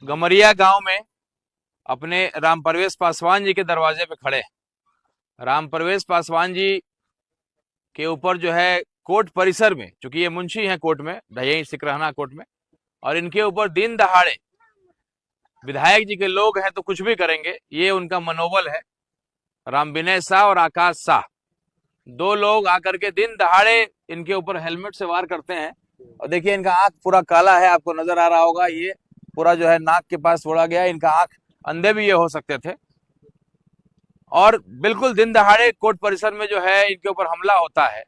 गमरिया गांव में अपने राम परवेश पासवान जी के दरवाजे पे खड़े हैं। राम परवेश पासवान जी के ऊपर जो है कोर्ट परिसर में, चूंकि ये मुंशी हैं कोर्ट में, यही सिकरहना कोर्ट में, और इनके ऊपर दिन दहाड़े विधायक जी के लोग हैं तो कुछ भी करेंगे, ये उनका मनोबल है। राम विनय शाह और आकाश शाह, दो लोग आकर के दिन दहाड़े इनके ऊपर हेलमेट से वार करते हैं। और देखिए इनका आंख पूरा काला है, आपको नजर आ रहा होगा, ये पूरा जो है नाक के पास छोड़ा गया है, इनका आंख, अंधे भी ये हो सकते थे। और बिल्कुल दिन दहाड़े कोर्ट परिसर में जो है इनके ऊपर हमला होता है।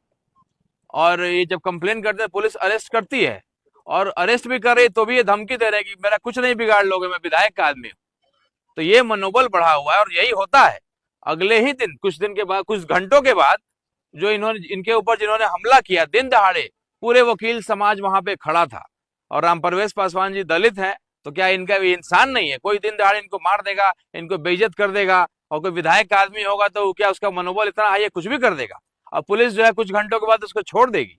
और ये जब कंप्लेन करते हैं पुलिस अरेस्ट करती है, और अरेस्ट भी कर रही तो भी ये धमकी दे रहे हैं कि मेरा कुछ नहीं बिगाड़ लोगे, मैं विधायक का आदमी हूँ। तो ये मनोबल बढ़ा हुआ है और यही होता है। अगले ही दिन, कुछ दिन के बाद, कुछ घंटों के बाद, जो इनके ऊपर जिन्होंने हमला किया दिन दहाड़े, पूरे वकील समाज वहां पे खड़ा था। और राम परवेश पासवान जी दलित हैं, तो क्या इनका भी इंसान नहीं है? कोई दिन दहाड़े इनको मार देगा, इनको बेइज्जत कर देगा, और कोई विधायक का आदमी होगा तो क्या उसका मनोबल इतना हाई है, कुछ भी कर देगा। अब पुलिस जो है कुछ घंटों के बाद उसको छोड़ देगी।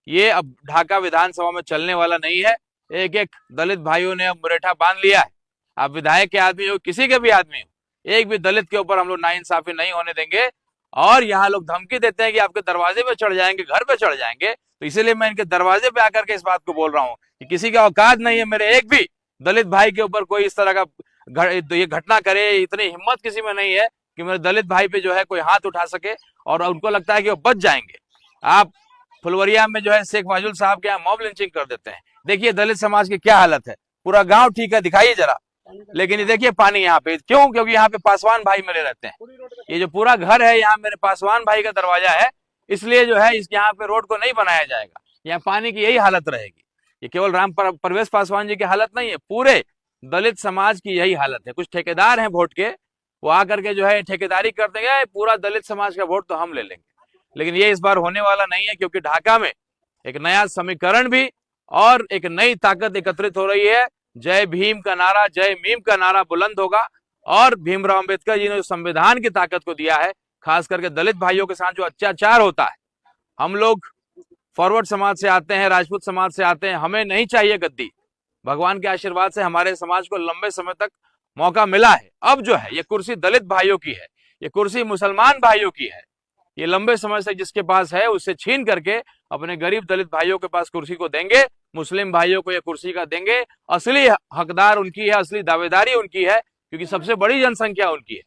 ये अब ढाका विधानसभा में चलने वाला नहीं है। एक एक दलित भाइयों ने अब मुरेठा बांध लिया है। आप विधायक के आदमी हो, किसी के भी आदमी हो, एक भी दलित के ऊपर हम लोग नाइंसाफी नहीं होने देंगे। और यहाँ लोग धमकी देते हैं कि आपके दरवाजे पे चढ़ जाएंगे, घर पे चढ़ जाएंगे, तो इसीलिए मैं इनके दरवाजे पे आकर के इस बात को बोल रहा हूँ कि किसी का औकात नहीं है मेरे एक भी दलित भाई के ऊपर कोई इस तरह का ये घटना करे। इतनी हिम्मत किसी में नहीं है कि मेरे दलित भाई पे जो है कोई हाथ उठा सके, और उनको लगता है कि वो बच जाएंगे। आप फुलवरिया में जो है शेख फाजुल साहब के यहाँ मॉब लिंचिंग कर देते हैं। देखिए दलित समाज की क्या हालत है, पूरा गांव ठीक है, दिखाइए जरा। लेकिन ये देखिए पानी यहाँ पे क्यों? क्योंकि यहाँ पे पासवान भाई मेरे रहते हैं। ये जो पूरा घर है यहाँ मेरे पासवान भाई का दरवाजा है, इसलिए जो है इस यहाँ पे रोड को नहीं बनाया जाएगा। यहाँ पानी की यही हालत रहेगी। ये केवल राम परवेश पासवान जी की हालत नहीं है, पूरे दलित समाज की यही हालत है। कुछ ठेकेदार हैं वोट के, वो आकर के जो है ठेकेदारी कर देंगे, पूरा दलित समाज का वोट तो हम ले लेंगे। लेकिन ये इस बार होने वाला नहीं है, क्योंकि ढाका में एक नया समीकरण भी और एक नई ताकत एकत्रित हो रही है। जय भीम का नारा, जय मीम का नारा बुलंद होगा। और भीमराव अंबेडकर जी ने जो संविधान की ताकत को दिया है, खास करके दलित भाइयों के साथ जो अत्याचार होता है, हम लोग फॉरवर्ड समाज से आते हैं, राजपूत समाज से आते हैं, हमें नहीं चाहिए गद्दी। भगवान के आशीर्वाद से हमारे समाज को लंबे समय तक मौका मिला है। अब जो है ये कुर्सी दलित भाइयों की है, ये कुर्सी मुसलमान भाइयों की है। ये लंबे समय से जिसके पास है उससे छीन करके अपने गरीब दलित भाइयों के पास कुर्सी को देंगे, मुस्लिम भाइयों को ये कुर्सी का देंगे। असली हकदार उनकी है, असली दावेदारी उनकी है, क्योंकि सबसे बड़ी जनसंख्या उनकी है,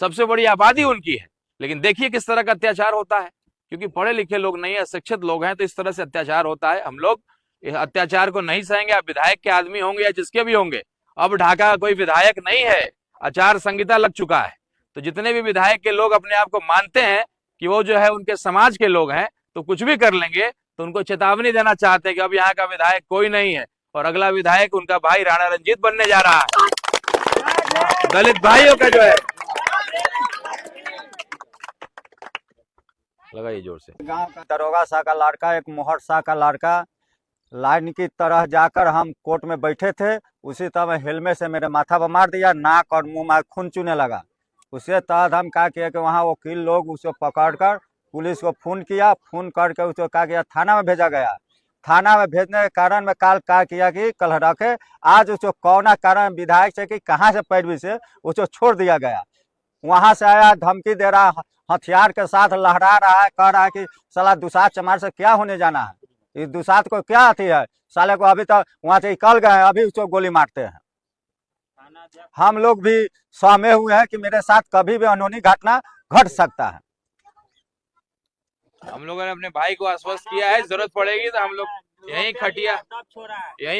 सबसे बड़ी आबादी उनकी है। लेकिन देखिए किस तरह का अत्याचार होता है, क्योंकि पढ़े लिखे लोग नहीं है, शिक्षित लोग हैं, तो इस तरह से अत्याचार होता है। हम लोग इस अत्याचार को नहीं सहेंगे। आप विधायक के आदमी होंगे या जिसके भी होंगे, अब ढाका का कोई विधायक नहीं है, आचार संहिता लग चुका है। तो जितने भी विधायक के लोग अपने आप को मानते हैं कि वो जो है उनके समाज के लोग हैं, तो कुछ भी कर लेंगे, तो उनको चेतावनी देना चाहते हैं कि अब यहाँ का विधायक कोई नहीं है, और अगला विधायक उनका भाई राणा रंजीत बनने जा रहा है। दलित भाइयों का जो है, लगाइए जोर से। गांव का दरोगा साहब का लड़का, एक मोहर शाह का लड़का, लाइन की तरह जाकर हम कोर्ट में बैठे थे, उसी तरह हेलमेट से मेरे माथा पर मार दिया, नाक और मुंह में खून चूने लगा। उसके तहत हम क्या किया कि वहाँ वकील लोग उसको पकड़कर पुलिस को फोन किया, फोन करके उसको क्या किया, थाना में भेजा गया। थाना में भेजने के कारण मैं कल क्या किया कि कल रखे, आज उसको कौना कारण विधायक से कि कहाँ से पैरवी से उसको छोड़ दिया गया। वहाँ से आया, धमकी दे रहा, हथियार के साथ लहरा रहा है, कह रहा है कि साला दुसाध चमार से क्या होने जाना है, इस दुसाध को क्या आती है, साले को अभी तक वहाँ से निकल गए, अभी उसको गोली मारते हैं। हम लोग भी सहमे हुए हैं कि मेरे साथ कभी भी अनहोनी घटना घट सकता है। हम लोगों ने अपने भाई को आश्वस्त किया है, जरूरत पड़ेगी तो हम लोग यही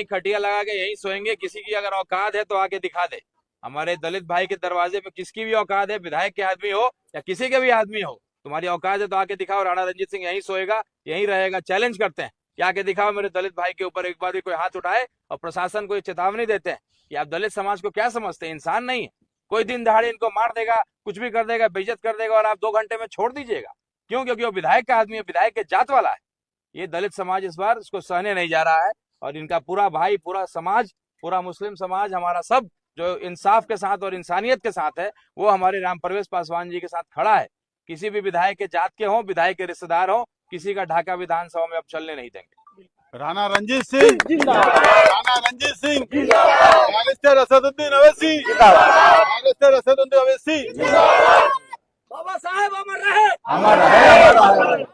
खटिया लगा के यही सोएंगे। किसी की अगर औकात है तो आके दिखा दे। हमारे दलित भाई के दरवाजे पे किसकी भी औकात है, विधायक के आदमी हो या किसी के भी आदमी हो, तुम्हारी औकात है तो आके दिखाओ। राणा रंजीत सिंह यही सोएगा, यही रहेगा। चैलेंज करते हैं कि आके दिखाओ मेरे दलित भाई के ऊपर एक बार भी कोई हाथ उठाए। और प्रशासन को चेतावनी देते हैं कि आप दलित समाज को क्या समझते हैं, इंसान नहीं है। कोई दिन दहाड़े इनको मार देगा, कुछ भी कर देगा, बेइज्जत कर देगा, और आप 2 घंटे में छोड़ दीजिएगा। क्यों? क्योंकि वो विधायक का आदमी है, विधायक के जात वाला है। ये दलित समाज इस बार इसको सहने नहीं जा रहा है। और इनका पूरा भाई, पूरा समाज, पूरा मुस्लिम समाज, हमारा सब जो इंसाफ के साथ और इंसानियत के साथ है, वो हमारे राम परवेश पासवान जी के साथ खड़ा है। किसी भी विधायक के जात के हों, विधायक के रिश्तेदार हों, किसी का ढाका विधानसभा में अब चलने नहीं देंगे। राणा रंजीत सिंह राणा रंजीत सिंह बैरिस्टर असदुद्दीन अवैसी बैरिस्टर असदुद्दीन अवैसी बाबा साहेब अमर रहे। अमर रहे।